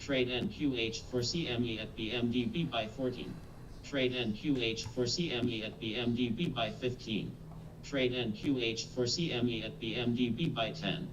Trade NQH for CME at BMDB by 14. Trade NQH for CME at BMDB by 15. Trade NQH for CME at BMDB by 10.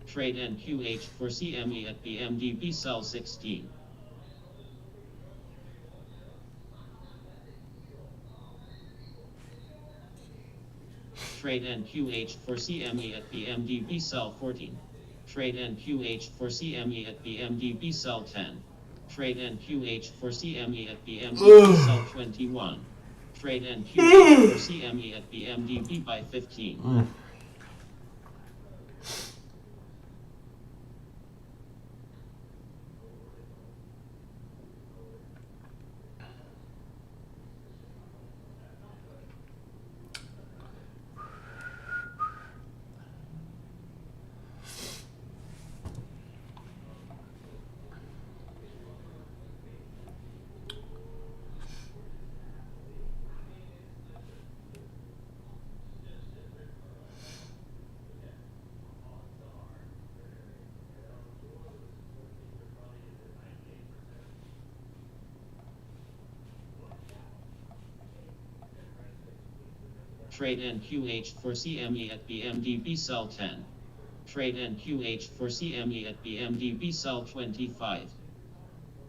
Trade NQH for CME at BMDB sell 16. Trade NQH for CME at BMDB sell 14. Trade NQH for CME at BMDB sell 10. Trade NQH for CME at BMDB sell 21. Trade NQH for CME at BMDB by 15. Trade NQH for CME at BMDB sell 10. Trade NQH for CME at BMDB sell 25.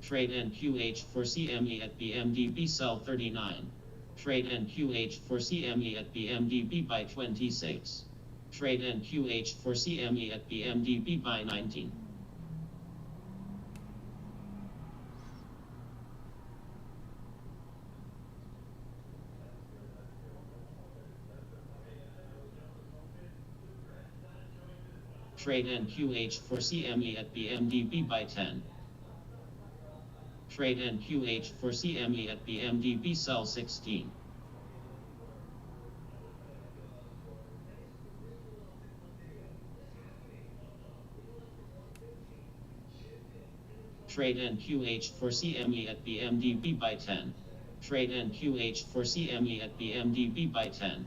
Trade NQH for CME at BMDB sell 39. Trade NQH for CME at BMDB by 26. Trade NQH for CME at BMDB by 19. Trade NQH for CME at BMDB by 10. Trade NQH for CME at BMDB sell 16. Trade NQH for CME at BMDB by 10. Trade NQH for CME at BMDB by 10.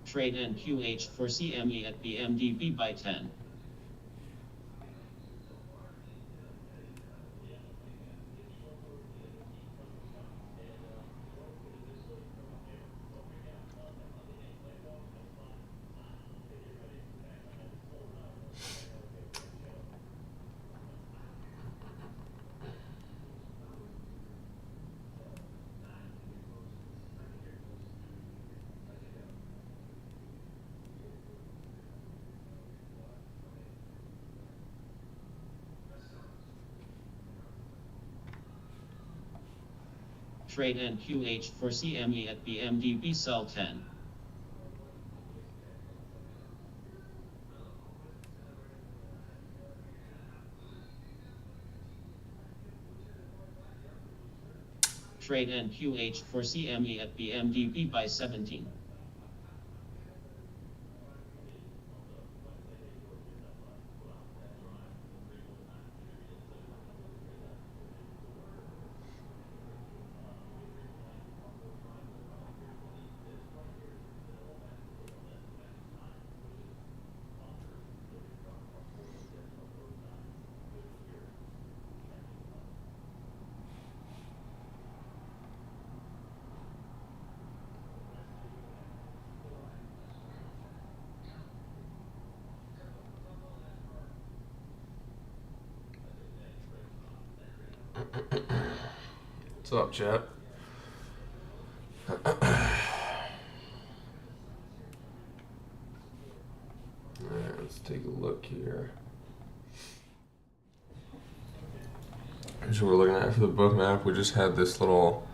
Trade NQH for CME at BMDB by 10. Trade NQH for CME at BMDB sell 10. Trade NQH for CME at BMDB by 17. What's up, chat? Alright, let's take a look here. Here's what we're looking at for the book map. We just had this little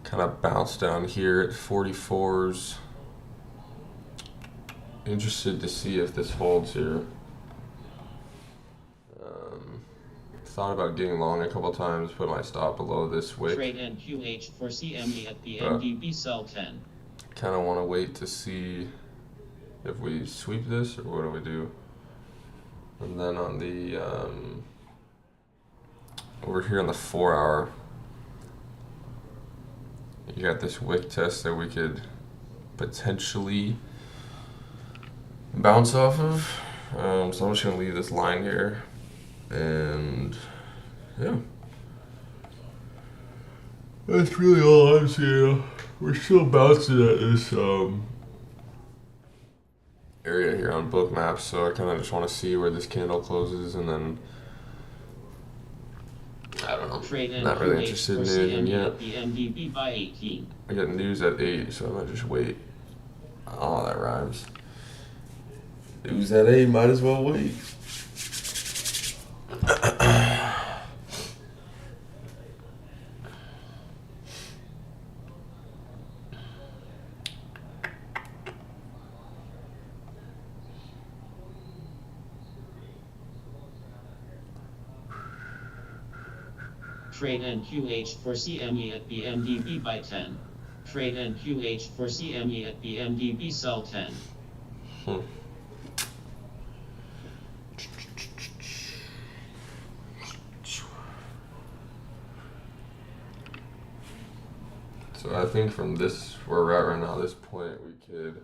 kind of bounce down here at 44s. Interested to see if this holds here. Thought about getting long a couple times, put my stop below this wick. Trade NQH for CME at the MDB sell 10. Kind of want to wait to see if we sweep this or what do we do. And then on the over here on the 4 hour, you got this wick test that we could potentially bounce off of. So I'm just gonna leave this line here, and yeah, that's really all I'm seeing. We're still bouncing at this area here on Bookmap, so I kind of just want to see where this candle closes, and then I don't know. Not really interested in anything yet. The MDB by 18. I got news at 8, so I might just wait. Oh, that rhymes. News at 8, might as well wait. Trade NQH for CME at the MDB by 10. Trade NQH for CME at the MDB sell 10. So I think from this, where we're at right now, this point, we could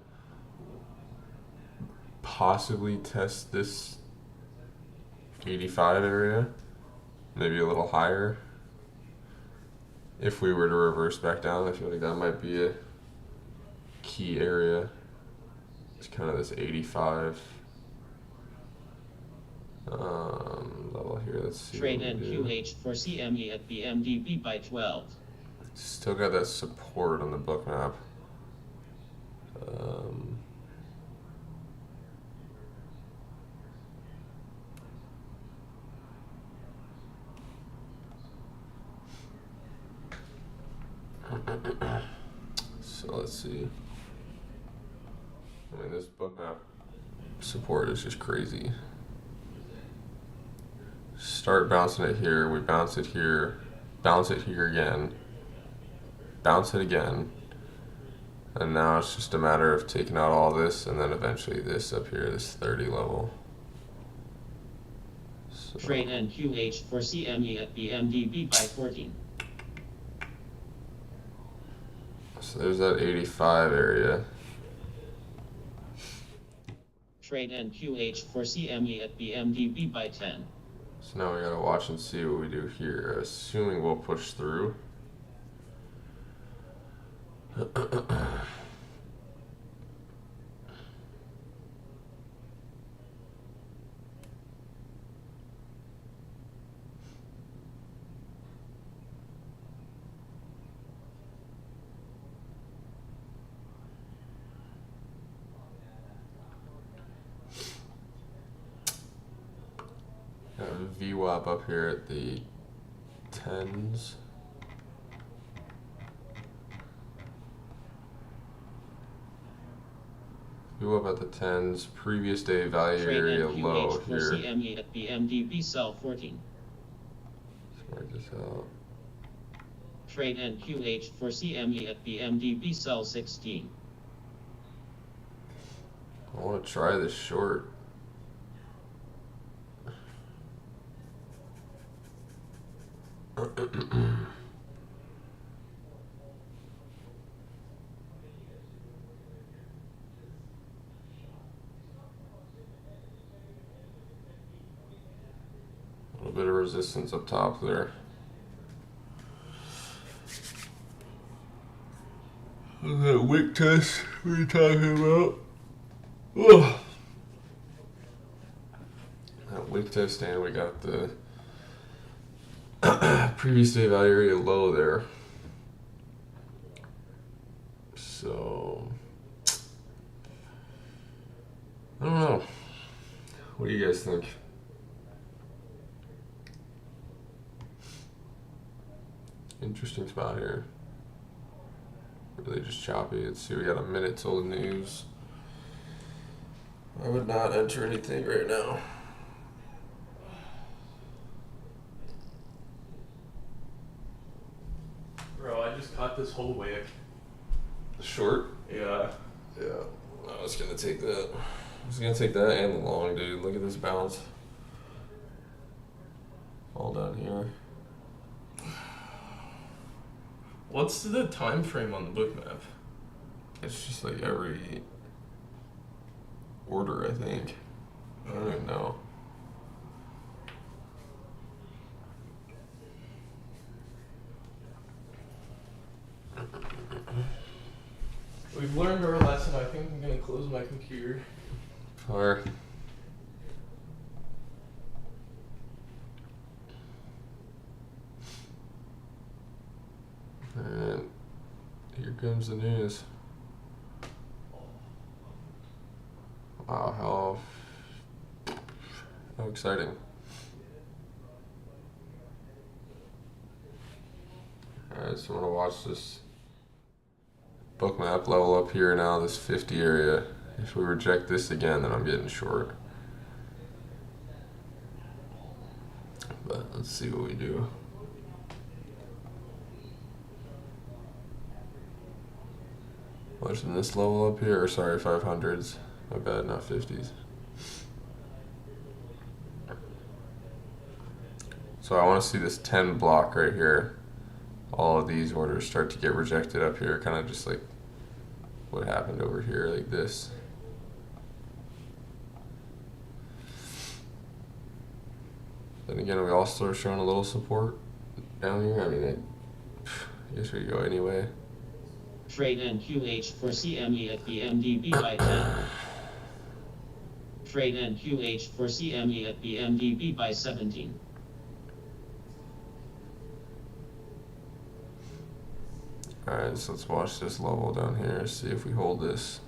possibly test this 85 area, maybe a little higher. If we were to reverse back down, I feel like that might be a key area. It's kind of this 85 level here. Let's see. Trade NQH for CME at the MDB by 12. Still got that support on the book map. So let's see. I mean, this book map support is just crazy. Start bouncing it here, we bounce it here, bounce it here again, bounce it again, and now it's just a matter of taking out all this and then eventually this up here, this 30 level. So, Trade NQH for CME at the MDB by 14. so there's that 85 area. Trade NQH for CME at the MDB by 10. So now we gotta watch and see what we do here, assuming we'll push through. VWAP up here at the 10s. VWAP at the 10s. Previous day value area low here. For CME at the MDB sell 14. Let's mark this out. Trade NQH for CME at the MDB sell 16. I want to try this short. A little bit of resistance up top there. That wick test we were talking about. Ugh. That wick test, and we got the previous day value area low there. So I don't know. What do you guys think? Interesting spot here. really just choppy. Let's see, we got a minute till the news. I would not enter anything right now. Bro, I just caught this whole wick. Short? Yeah. Yeah. I was gonna take that. I was gonna take that and the long, dude. Look at this bounce. All down here. What's the time frame on the book map? It's just like every order, I think. I don't even know. We've learned our lesson. I think I'm gonna close my computer. Fire. And here comes the news. Wow, how exciting. Alright, so I'm gonna watch this book map level up here now, this 50 area. If we reject this again, then I'm getting short. But let's see what we do. What's in this level up here? Or sorry, 500s. My bad, not 50s. So I want to see this 10 block right here. All of these orders start to get rejected up here, kind of just like what happened over here, like this. Then again, we all start showing a little support down here. I mean, I guess we go anyway. Trade NQH for CME at BMDB by 10. Trade NQH for CME at BMDB by 17. Alright, so let's watch this level down here, see if we hold this.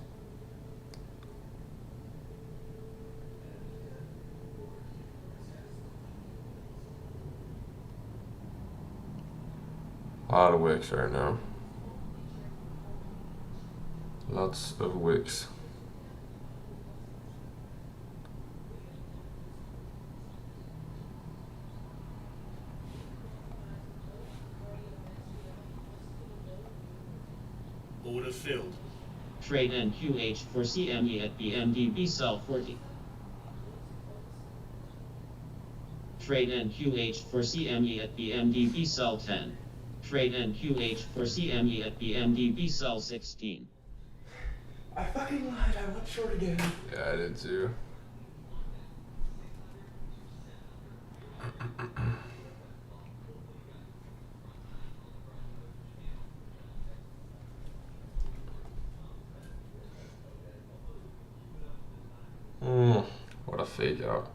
A lot of wicks right now. Lots of wicks. Order filled. Trade NQH for CME at BMDB sell 40. Trade NQH for CME at BMDB sell 10. Trade NQH for CME at BMDB sell 16. I fucking lied. I went short again. Yeah, I did too. What a fake out.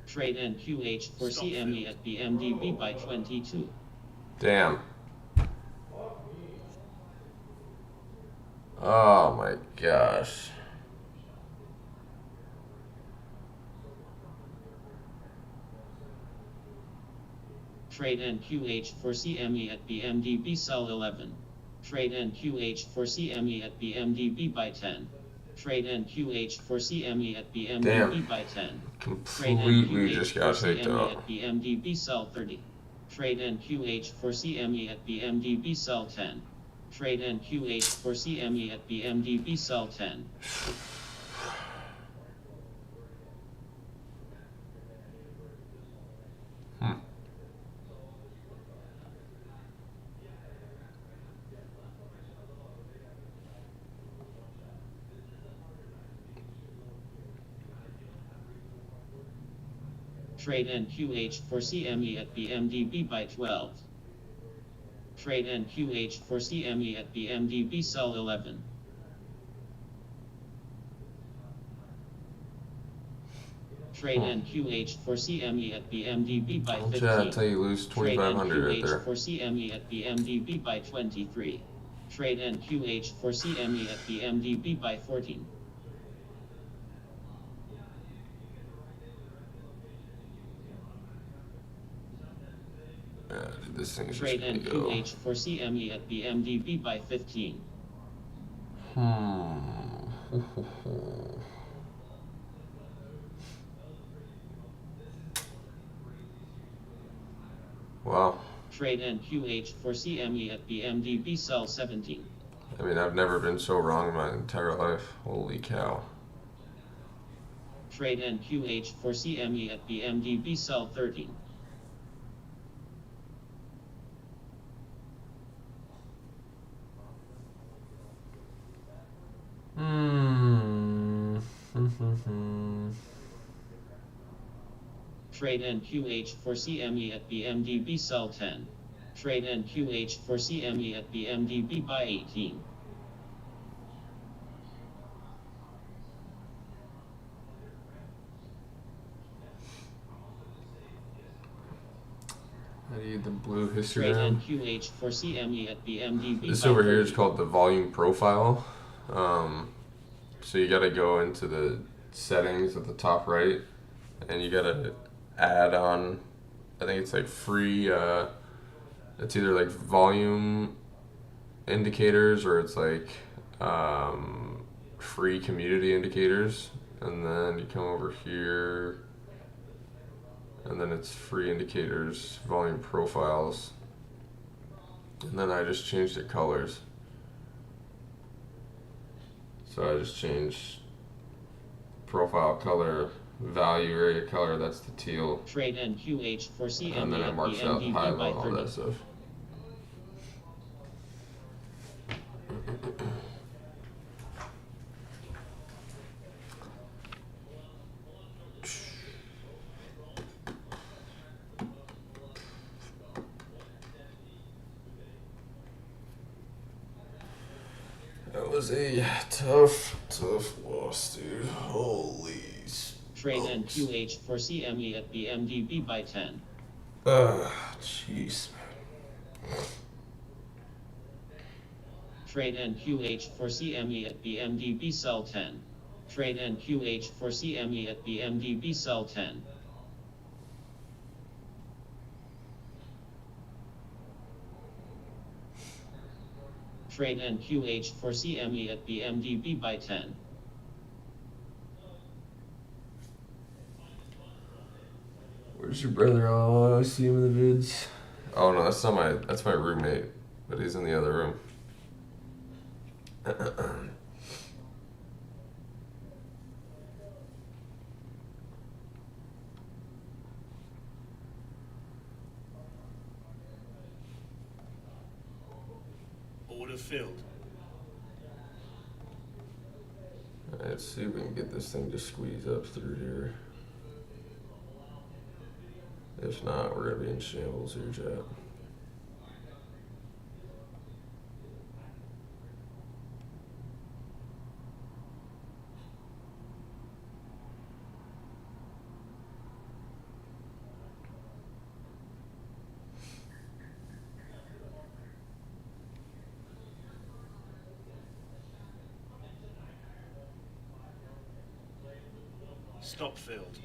Trade NQH for CME at BMDB by 22. Damn. Oh my gosh. Trade NQH for CME at BMDB sell 11. Trade NQH for CME at BMDB by 10. Trade NQH for CME at BMDB by 10. Trade Completely NQH just for got faked CME out. at BMDB sell 30. Trade NQH for CME at BMDB sell 10. Trade NQH for CME at BMDB sell 10. Trade NQH for CME at BMDB by 12. Trade NQH for CME at BMDB sell 11. Trade NQH for CME at BMDB by Don't 15. chat till you lose Trade 2,500 right NQH there. for CME at BMDB by 23. Trade NQH for CME at BMDB by 14. Yeah, dude, this thing's Trade just gonna go. NQH for CME at BMDB by 15. Wow. Trade NQH for CME at BMDB sell 17. I mean, I've never been so wrong in my entire life. Holy cow. Trade NQH for CME at BMDB sell 13. Trade NQH for CME at BMDB sell 10. Trade NQH for CME at BMDB by 18. I need the blue Trade histogram. NQH for CME at BMDB This by over here 30. is called the volume profile. So you gotta go into the settings at the top right, and you gotta add on, I think it's like free, it's either like volume indicators or it's like free community indicators, and then you come over here and then it's free indicators, volume profiles, and then I just changed the colors. So I just changed profile color, value area color, that's the teal, Trade NQH for CME and then I at marked out BMDB high by low, all 30. that stuff. That was a tough loss, dude. Holy Trade smokes. NQH for CME at BMDB by 10. Jeez. Trade NQH for CME at BMDB sell 10. Trade NQH for CME at BMDB sell 10. Trade NQH for CME at BMDB by 10. Where's your brother? Oh, I see him in the vids. Oh no, that's not that's my roommate, but he's in the other room. Order filled. Alright, let's see if we can get this thing to squeeze up through here. If not, we're gonna be in shambles here, chat. Stop filled.